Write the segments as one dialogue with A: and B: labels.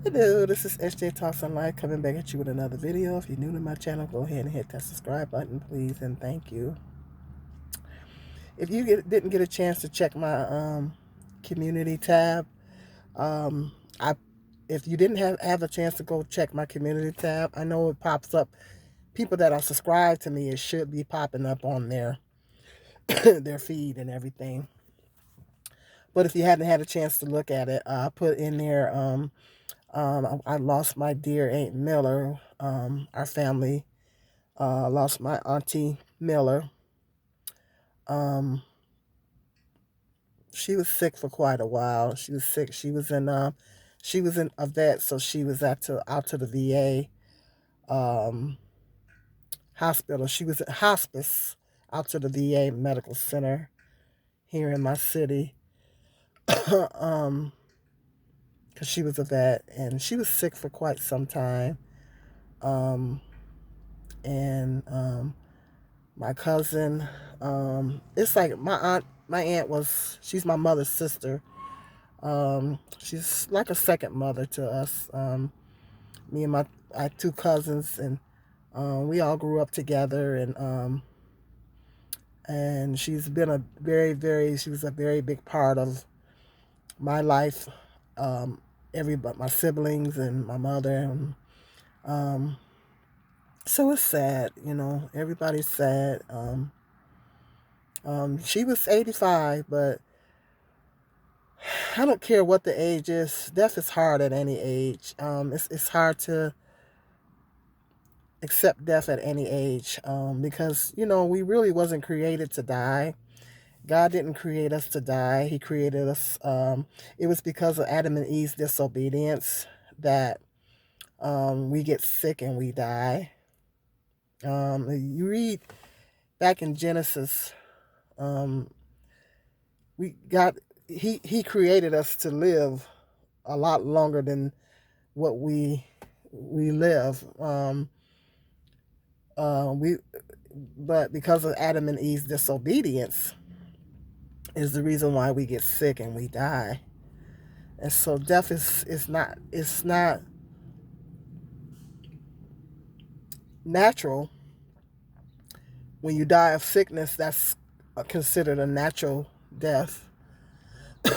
A: Hello, this is SJ Talks on Life coming back at you with another video. If you're new to my channel, go ahead and hit that subscribe button, please, and thank you. If you didn't get a chance to check my community tab, um, I if you didn't have a chance to go check my community tab, I know it pops up. People that are subscribed to me, it should be popping up on their their feed and everything. But if you hadn't had a chance to look at it, I put in there. I lost my dear Aunt Miller. Our family lost my Auntie Miller. Um, she was sick for quite a while. She was sick. She was in a vet, so she was out to the VA hospital. She was at hospice out to the VA medical center here in my city. um, because she was a vet and she was sick for quite some time. Um, and my cousin, it's like my aunt she's my mother's sister. She's like a second mother to us. Me and I two cousins, and we all grew up together, and she's been she was a very big part of my life. Everybody, my siblings and my mother, and um, so it's sad, everybody's sad. She was 85, but I don't care what the age is. Death is hard at any age. It's hard to accept death at any age, because we really wasn't created to die. God didn't create us to die. He created us. It was because of Adam and Eve's disobedience that we get sick and we die. You read back in Genesis, um, we got he created us to live a lot longer than what we live. We But because of Adam and Eve's disobedience is the reason why we get sick and we die. And so death is not, it's not natural. When you die of sickness, that's considered a natural death.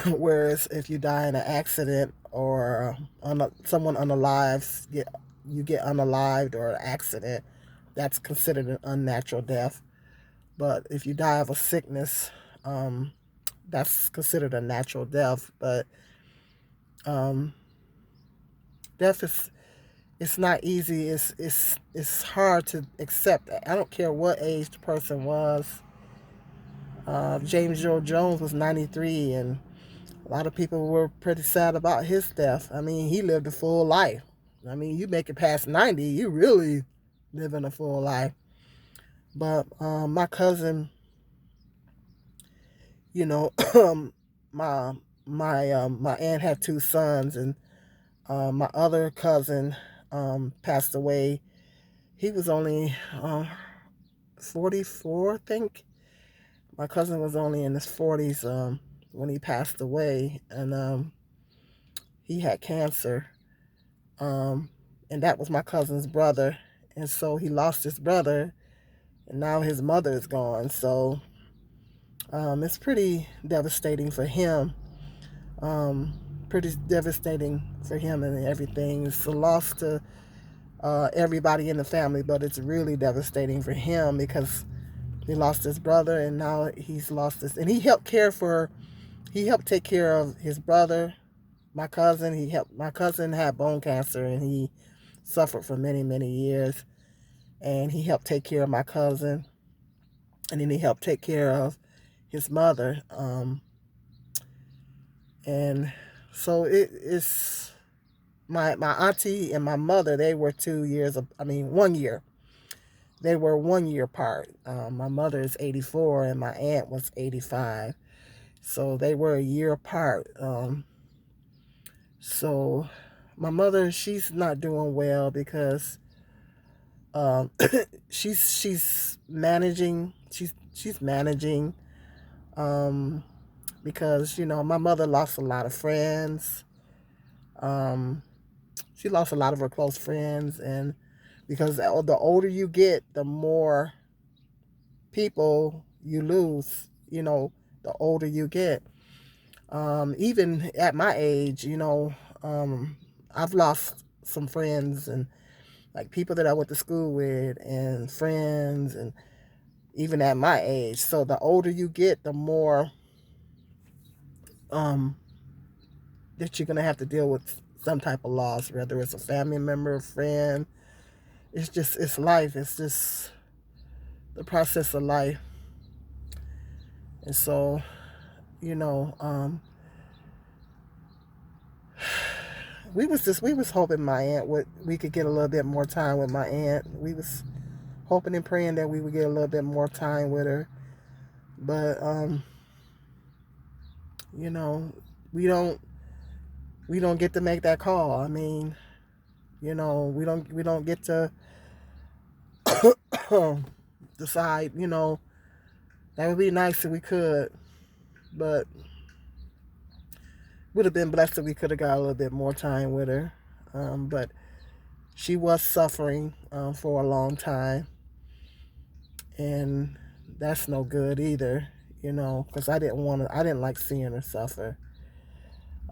A: Whereas if you die in an accident or someone unalives, you get unalived or an accident, that's considered an unnatural death. But if you die of a sickness, that's considered a natural death. But um, death is it's not easy. It's hard to accept. I don't care what age the person was. James Earl Jones was 93, and a lot of people were pretty sad about his death. I mean, he lived a full life. I mean, you make it past 90, you really living a full life. But my cousin, you know, my my aunt had two sons, and my other cousin passed away. He was only 44, I think. My cousin was only in his 40s when he passed away, and he had cancer. Um, and that was my cousin's brother. And so he lost his brother, and now his mother is gone. So it's pretty devastating for him. Um, Pretty devastating for him and everything. It's a loss to everybody in the family, but it's really devastating for him because he lost his brother, and now he's lost his. And he helped take care of his brother, my cousin. My cousin had bone cancer, and he suffered for many, many years. And he helped take care of my cousin, and then he helped take care of his mother. And so it's my auntie and my mother. They were 2 years. I mean, 1 year. They were 1 year apart. My mother is 84, and my aunt was 85. So they were a year apart. So my mother, she's not doing well because um, she's managing. She's managing um, because my mother lost a lot of friends. Um, She lost a lot of her close friends, and because the older you get, the more people you lose. The older you get. Even at my age, I've lost some friends and like people that I went to school with and friends, and even at my age. So the older you get, the more um, that you're gonna have to deal with some type of loss, whether it's a family member, a friend. It's life. It's just the process of life. And so, you know, we was hoping my aunt would we could get a little bit more time with my aunt. We was hoping and praying that we would get a little bit more time with her. But you know, we don't we don't get to make that call. I mean, we don't get to decide, that would be nice if we could, but would have been blessed if we could have got a little bit more time with her. But she was suffering for a long time, and that's no good either, because I didn't like seeing her suffer.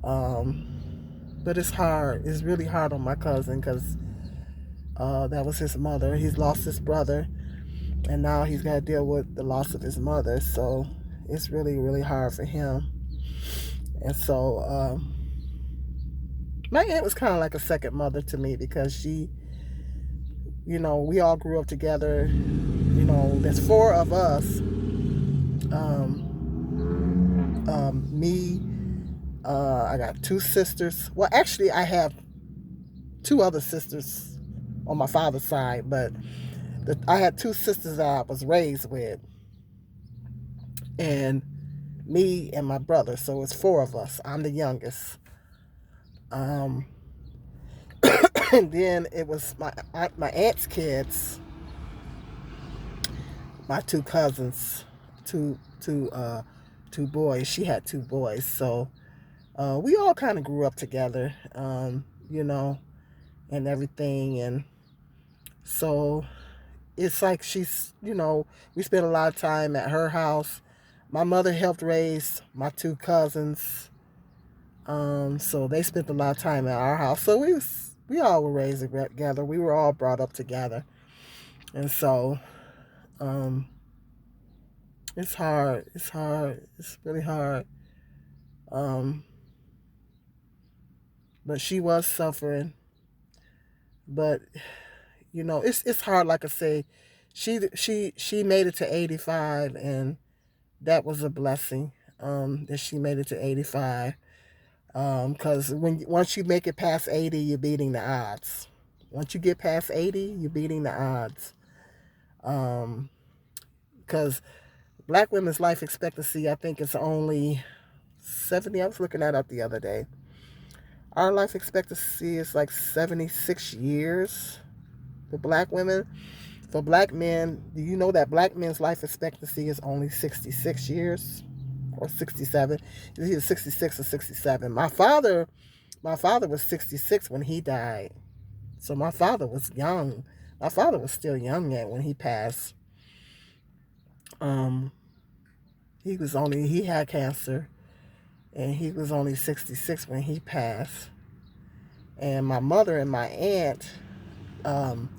A: Um, but it's hard. It's really hard on my cousin because that was his mother. He's lost his brother, and now he's got to deal with the loss of his mother. So it's really, really hard for him. And so my aunt was kind of like a second mother to me because we all grew up together. There's four of us. Me, I got two sisters. Well, actually, I have two other sisters on my father's side, but I had two sisters that I was raised with, and me and my brother. So it's four of us. I'm the youngest. Um, and then it was my aunt's kids, my two cousins, two boys. She had two boys, so we all kind of grew up together, and everything, and so it's like we spent a lot of time at her house. My mother helped raise my two cousins, so they spent a lot of time at our house. So we all were raised together. We were all brought up together, and so um, it's hard. It's hard. It's really hard. Um, but she was suffering. But it's hard. Like I say, she made it to 85, and that was a blessing. That she made it to 85. Because once you make it past 80, you're beating the odds. Once you get past 80, you're beating the odds. Because black women's life expectancy, I think, is only 70. I was looking that up the other day. Our life expectancy is like 76 years for black women. For black men, do you know that black men's life expectancy is only 66 years or 67? It's either 66 or 67. My father was 66 when he died. So my father was young. My father was still young yet when he passed. Um, he had cancer, and he was only 66 when he passed. And my mother and my aunt, um,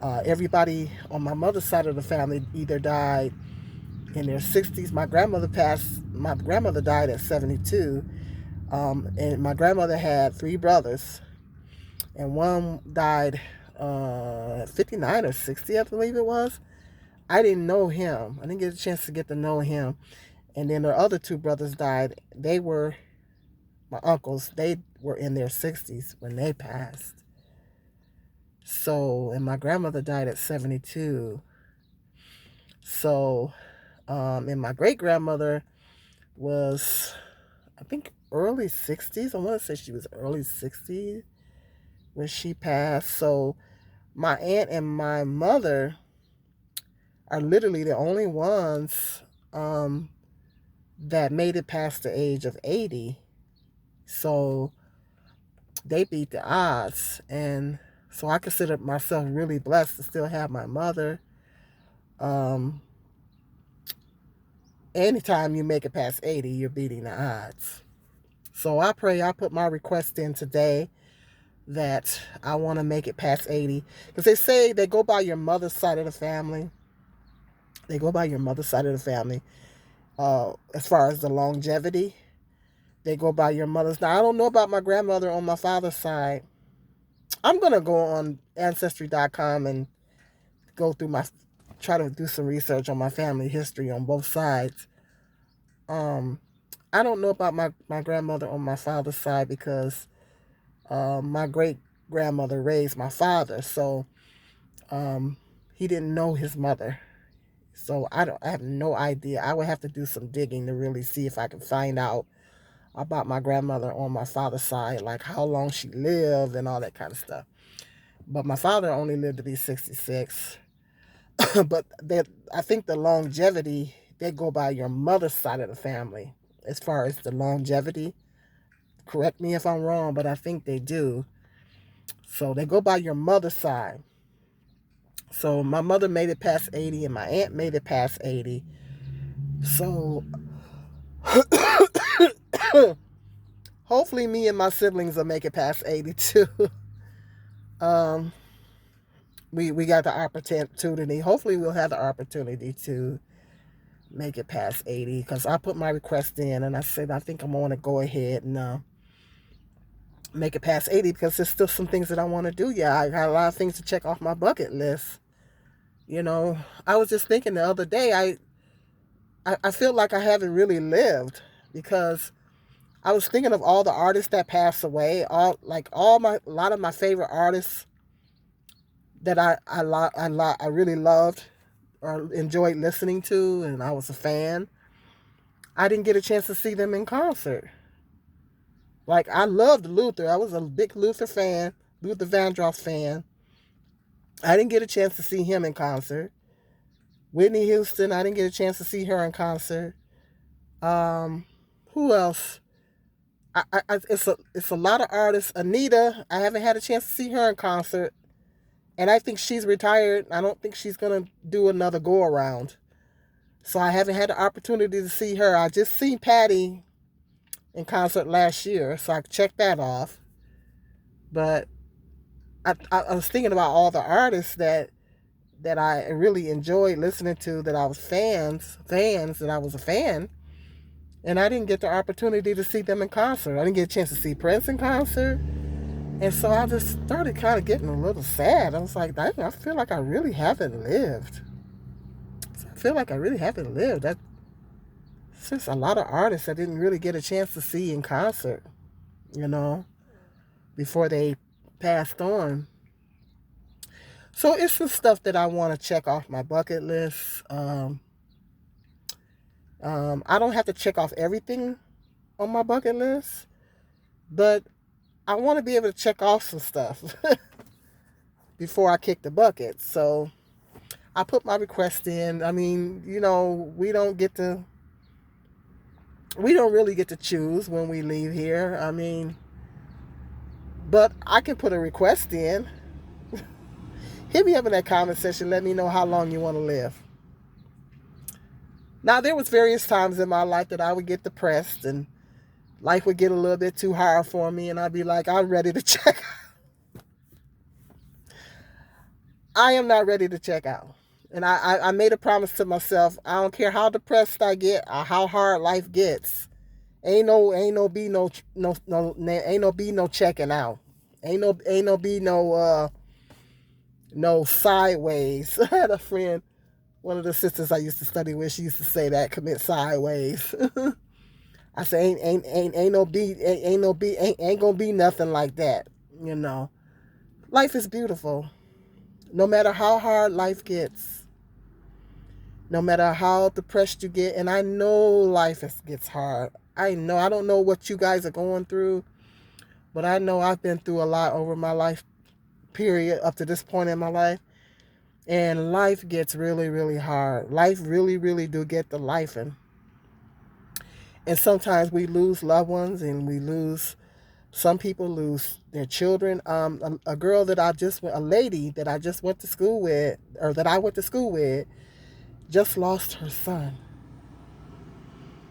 A: everybody on my mother's side of the family either died in their 60s. My grandmother died at 72. And my grandmother had three brothers, and one died 59 or 60, I believe it was. I didn't know him. I didn't get a chance to get to know him. And then the other two brothers died. They were my uncles. They were in their 60s when they passed. So, and my grandmother died at 72. So, and my great grandmother was, I think, early 60s. I want to say she was early 60s when she passed. So, my aunt and my mother are literally the only ones that made it past the age of 80. So they beat the odds. And so I consider myself really blessed to still have my mother. Um, Anytime you make it past 80, you're beating the odds. So I pray, I put my request in today that I want to make it past 80. Because they say they go by your mother's side of the family. They go by your mother's side of the family. As far as the longevity, they go by your mother's. Now, I don't know about my grandmother on my father's side. I'm going to go on Ancestry.com and go through try to do some research on my family history on both sides. I don't know about my grandmother on my father's side because my great grandmother raised my father, so he didn't know his mother. So I have no idea. I would have to do some digging to really see if I can find out about my grandmother on my father's side, like how long she lived and all that kind of stuff. But my father only lived to be 66. But I think the longevity, they go by your mother's side of the family as far as the longevity. Correct me if I'm wrong, but I think they do. So they go by your mother's side. So my mother made it past 80 and my aunt made it past 80. So hopefully me and my siblings will make it past 80 too. um, we got the opportunity. Hopefully we'll have the opportunity to make it past 80 because I put my request in and I said I think I'm going to go ahead and make it past 80 because there's still some things that I want to do. Yeah, I got a lot of things to check off my bucket list. You know, I was just thinking the other day, I feel like I haven't really lived because I was thinking of all the artists that passed away, a lot of my favorite artists that I really loved or enjoyed listening to, and I was a fan. I didn't get a chance to see them in concert. Like, I loved Luther. I was a big Luther fan, Luther Vandross fan. I didn't get a chance to see him in concert. Whitney Houston, I didn't get a chance to see her in concert. Who else? It's a lot of artists. Anita, I haven't had a chance to see her in concert, and I think she's retired. I don't think she's gonna do another go around, so I haven't had the opportunity to see her. I just seen Patty in concert last year, so I checked that off. But I was thinking about all the artists that I really enjoyed listening to, that I was fans that I was a fan, and I didn't get the opportunity to see them in concert. I didn't get a chance to see Prince in concert, and so I just started kind of getting a little sad. I was like, dang, I feel like I really haven't lived. I feel like I really haven't lived. That's just a lot of artists I didn't really get a chance to see in concert, you know, before they passed on. So it's some stuff that I want to check off my bucket list. I don't have to check off everything on my bucket list, but I want to be able to check off some stuff before I kick the bucket. So I put my request in. I mean, you know, we don't really get to choose when we leave here. I mean, but I can put a request in. Hit me up in that comment section. Let me know how long you want to live. Now, there was various times in my life that I would get depressed and life would get a little bit too hard for me, and I'd be like, I'm ready to check out. I am not ready to check out. And I made a promise to myself, I don't care how depressed I get or how hard life gets. Ain't no checking out. No sideways. I had a friend, one of the sisters I used to study with, she used to say that, commit sideways. I say ain't gonna be nothing like that, you know. Life is beautiful. No matter how hard life gets, no matter how depressed you get, and I know life gets hard. I don't know what you guys are going through, but I know I've been through a lot over my life period up to this point in my life. And life gets really, really hard. Life really, really do get the lifing. And sometimes we lose loved ones and we lose Some people lose their children. A girl that a lady that I just went to school with, or that I went to school with, just lost her son.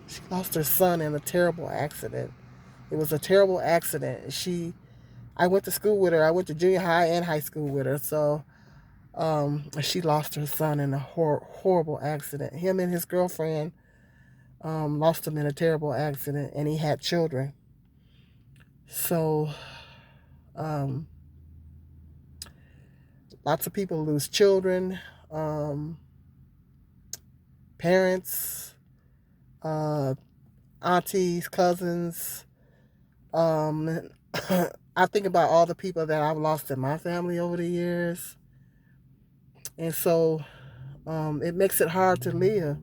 A: She lost her son in a terrible accident. It was a terrible accident. I went to school with her. I went to junior high and high school with her. So, she lost her son in a horrible accident. Him and his girlfriend, lost him in a terrible accident, and he had children. So, um, lots of people lose children, um, parents, uh, aunties, cousins. Um, I think about all the people that I've lost in my family over the years, and so, it makes it hard to live.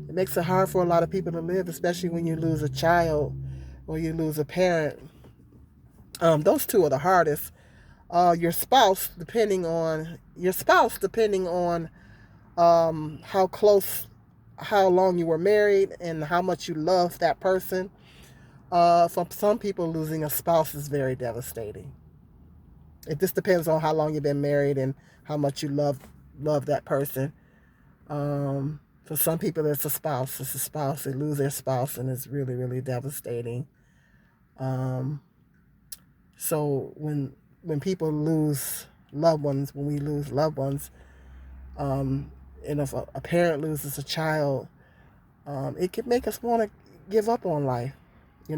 A: It makes it hard for a lot of people to live, especially when you lose a child or you lose a parent. Those two are the hardest. Depending on how close, how long you were married, and how much you love that person. For some people, losing a spouse is very devastating. It just depends on how long you've been married and how much you love that person. For some people, it's a spouse. It's a spouse. They lose their spouse, and it's really, really devastating. Um, so when people lose loved ones, when we lose loved ones, and if a parent loses a child, it could make us want to give up on life. You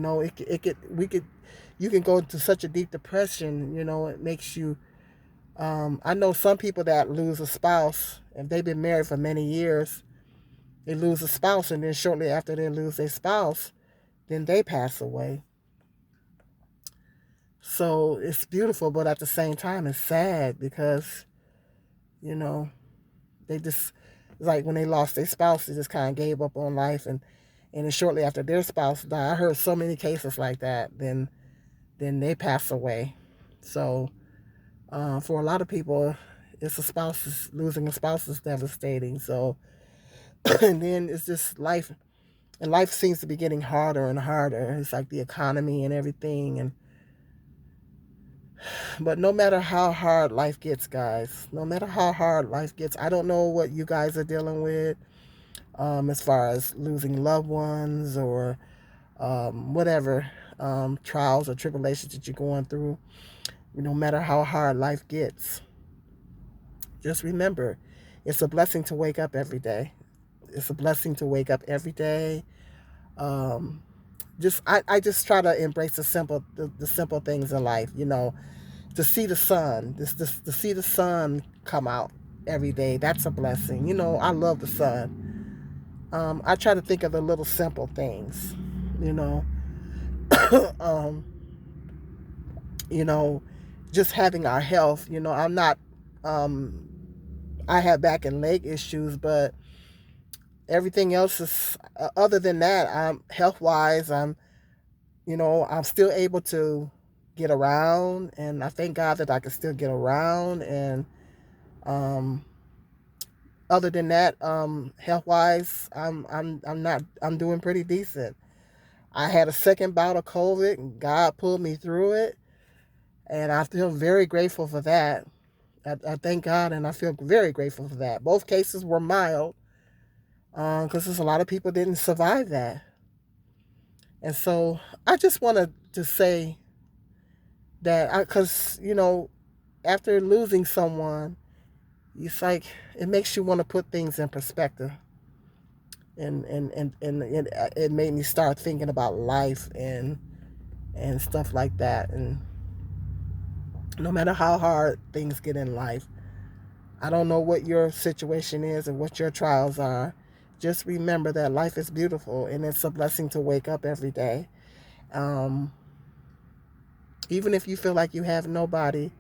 A: can go into such a deep depression. It makes you. I know some people that lose a spouse, if they've been married for many years, they lose a spouse, and then shortly after they lose their spouse, then they pass away. So it's beautiful, but at the same time, it's sad because, you know, they just, it's like when they lost their spouse, they just kind of gave up on life. And then shortly after their spouse died, I heard so many cases like that, then they pass away. So for a lot of people, losing a spouse is devastating. So, and then it's just life, and life seems to be getting harder and harder. It's like the economy and everything, but no matter how hard life gets, guys, no matter how hard life gets, I don't know what you guys are dealing with, as far as losing loved ones or whatever, trials or tribulations that you're going through. No matter how hard life gets, just remember, it's a blessing to wake up every day. It's a blessing to wake up every day. Um, I just try to embrace the simple things in life. To see the sun, to see the sun come out every day, that's a blessing. I love the sun. I try to think of the little simple things. You know, um, you know, just having our health. I'm not. Um, I have back and leg issues, but everything else is, other than that. I'm health wise. I'm still able to get around, and I thank God that I can still get around. And um, other than that, health wise, I'm doing pretty decent. I had a second bout of COVID, and God pulled me through it, and I feel very grateful for that. I thank God, and I feel very grateful for that. Both cases were mild, because there's a lot of people didn't survive that, and so I just wanted to say that, because after losing someone, it's like it makes you want to put things in perspective, and it made me start thinking about life and stuff like that. And no matter how hard things get in life, I don't know what your situation is and what your trials are. Just remember that life is beautiful, and it's a blessing to wake up every day. Um, Even if you feel like you have nobody,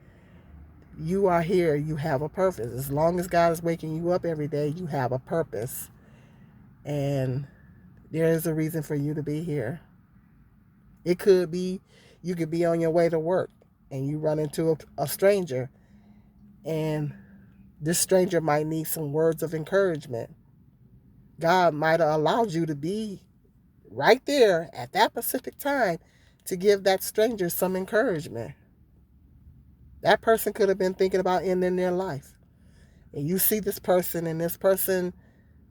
A: you are here. You have a purpose. As long as God is waking you up every day, you have a purpose. And there is a reason for you to be here. It could be you could be on your way to work and you run into a stranger, and this stranger might need some words of encouragement. God might have allowed you to be right there at that specific time to give that stranger some encouragement. That person could have been thinking about ending their life. And you see this person, and this person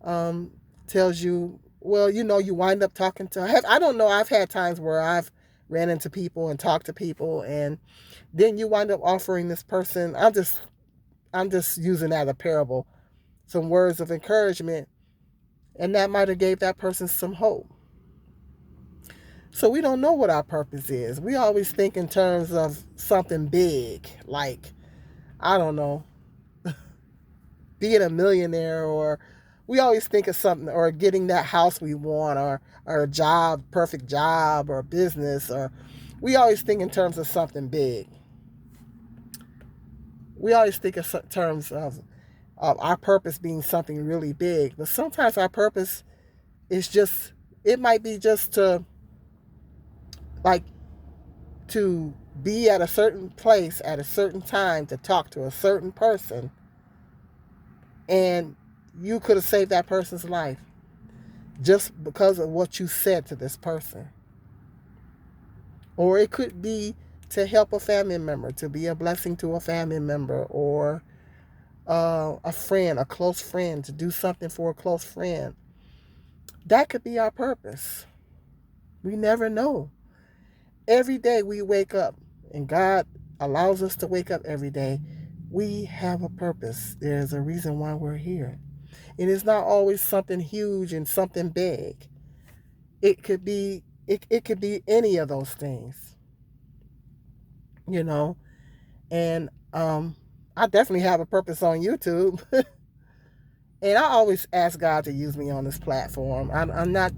A: um, tells you, well, you wind up talking to. I don't know. I've had times where I've ran into people and talked to people, and then you wind up offering this person. I'm just using that as a parable, some words of encouragement, and that might have gave that person some hope. So we don't know what our purpose is. We always think in terms of something big, like, I don't know, being a millionaire, or we always think of something, or getting that house we want, or a job, perfect job, or business, or we always think in terms of something big. We always think in terms of our purpose being something really big, but sometimes our purpose is just, it might be just to, like, to be at a certain place at a certain time to talk to a certain person, and you could have saved that person's life just because of what you said to this person. Or it could be to help a family member, to be a blessing to a family member, or a friend, a close friend, to do something for a close friend. That could be our purpose. We never know. Every day we wake up, and God allows us to wake up every day. We have a purpose. There's a reason why we're here. It is not always something huge and something big. It could be any of those things, you know. And I definitely have a purpose on YouTube. And I always ask God to use me on this platform. I'm not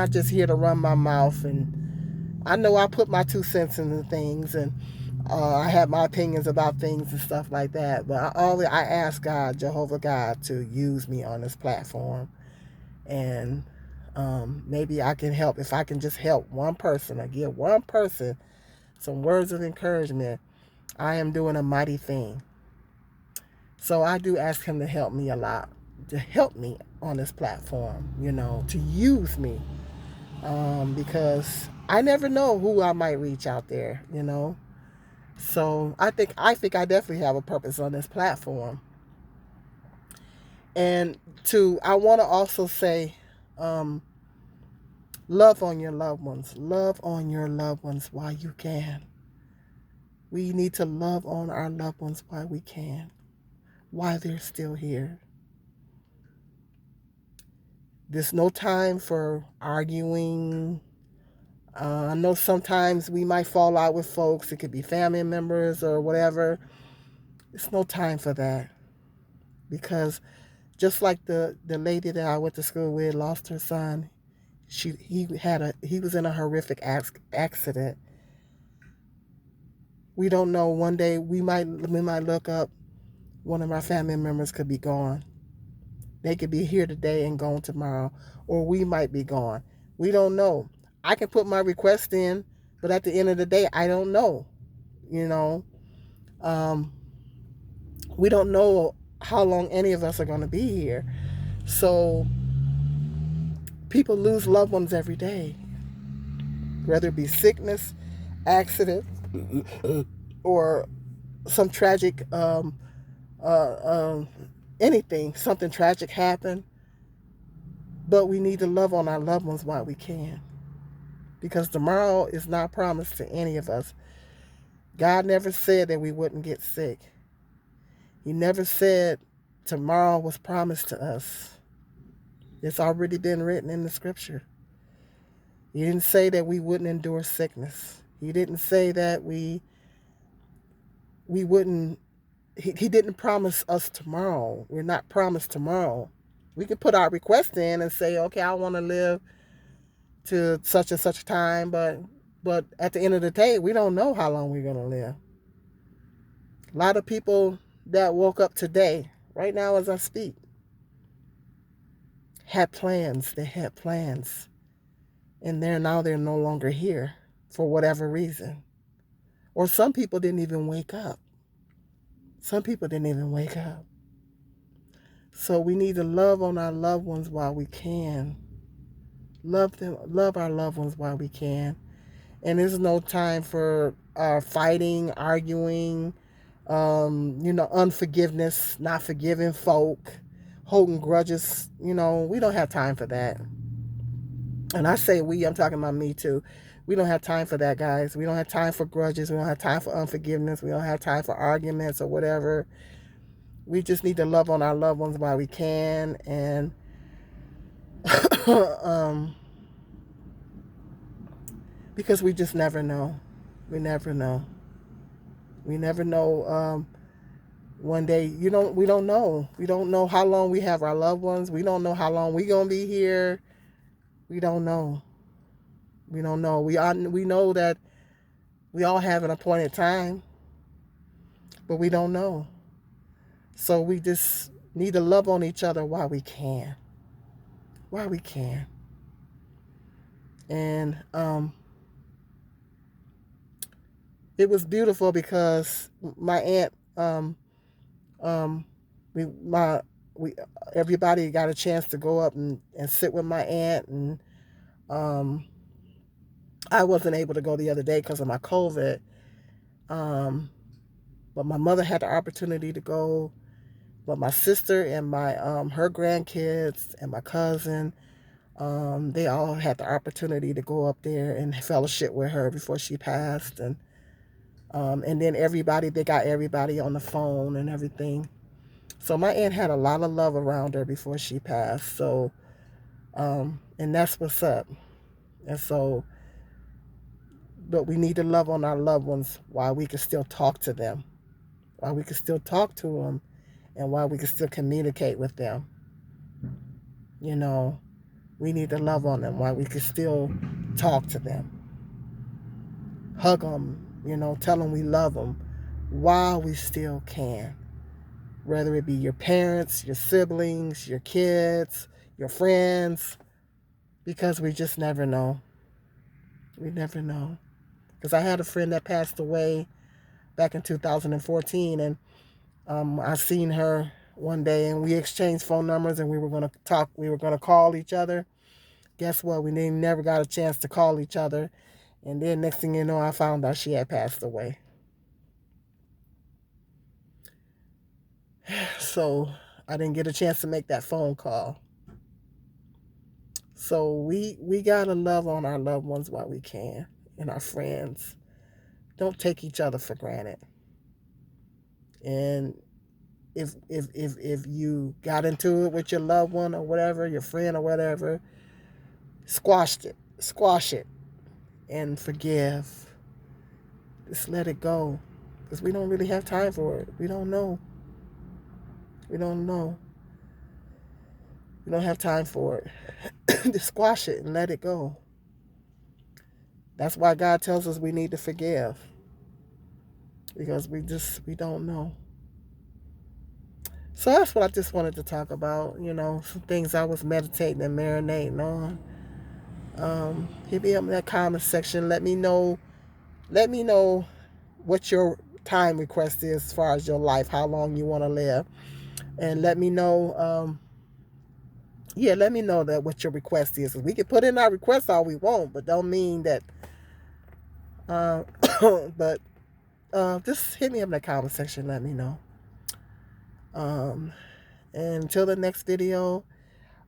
A: just here to run my mouth, and I know I put my 2 cents into things, and I have my opinions about things and stuff like that. But I ask God, Jehovah God, to use me on this platform, and maybe I can help. If I can just help one person, or give one person some words of encouragement, I am doing a mighty thing. So I do ask Him to help me a lot, to help me on this platform, to use me, because I never know who I might reach out there. So I think I definitely have a purpose on this platform. And I want to also say, um, love on your loved ones. Love on your loved ones while you can. We need to love on our loved ones while we can, while they're still here. There's no time for arguing. I know sometimes we might fall out with folks. It could be family members or whatever. It's no time for that, because just like the lady that I went to school with lost her son. He was in a horrific accident. We don't know. One day we might look up. One of our family members could be gone. They could be here today and gone tomorrow, or we might be gone. We don't know. I can put my request in, but at the end of the day, I don't know. You know, um, we don't know how long any of us are going to be here. So people lose loved ones every day, whether it be sickness, accident, or some tragic, uh, um, anything, something tragic happen. But we need to love on our loved ones while we can, because tomorrow is not promised to any of us. God never said that we wouldn't get sick. He never said tomorrow was promised to us. It's already been written in the scripture. He didn't say that we wouldn't endure sickness. He didn't say that we wouldn't. He didn't promise us tomorrow. We're not promised tomorrow. We can put our request in and say, okay, I want to live to such and such time, but at the end of the day, we don't know how long we're going to live. A lot of people that woke up today, right now as I speak, had plans. They had plans, and they're no longer here for whatever reason. Or some people didn't even wake up. Some people didn't even wake up. So we need to love on our loved ones while we can. Love them, love our loved ones while we can. And there's no time for fighting, arguing, unforgiveness, not forgiving folk, holding grudges. We don't have time for that. And I say we, I'm talking about me too. We don't have time for that, guys. We don't have time for grudges. We don't have time for unforgiveness. We don't have time for arguments or whatever. We just need to love on our loved ones while we can. And because we just never know. We never know. We never know. One day, we don't know. We don't know how long we have our loved ones. We don't know how long we're going to be here. We don't know. We don't know. We know that we all have an appointed time, but we don't know. So we just need to love on each other while we can. While we can. And it was beautiful because my aunt, we my we everybody got a chance to go up and sit with my aunt, and I wasn't able to go the other day because of my COVID. But my mother had the opportunity to go. But my sister and my her grandkids and my cousin, they all had the opportunity to go up there and fellowship with her before she passed, and then they got everybody on the phone and everything. So my aunt had a lot of love around her before she passed. So, and that's what's up. And so, but we need to love on our loved ones while we can still talk to them, while we can still talk to them, and while we can still communicate with them. We need to love on them while we can still talk to them, hug them, tell them we love them while we still can. Whether it be your parents, your siblings, your kids, your friends, because we just never know. We never know. Because I had a friend that passed away back in 2014, and I seen her one day, and we exchanged phone numbers, and we were going to talk. We were going to call each other. Guess what? We never got a chance to call each other. And then next thing you know, I found out she had passed away. So I didn't get a chance to make that phone call. So we gotta love on our loved ones while we can, and our friends. Don't take each other for granted. And if you got into it with your loved one or whatever, your friend or whatever, squash it, and forgive. Just let it go, because we don't really have time for it. We don't know. We don't know. We don't have time for it. Just squash it and let it go. That's why God tells us we need to forgive, because we don't know. So that's what I just wanted to talk about. Some things I was meditating and marinating on. Hit me up in that comment section. Let me know. Let me know what your time request is as far as your life, how long you want to live, and let me know. Let me know that what your request is. We can put in our request all we want, but don't mean that. But just hit me up in the comment section. Let me know. And until the next video,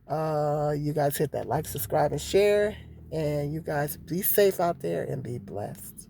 A: you guys hit that like, subscribe, and share. And you guys be safe out there and be blessed.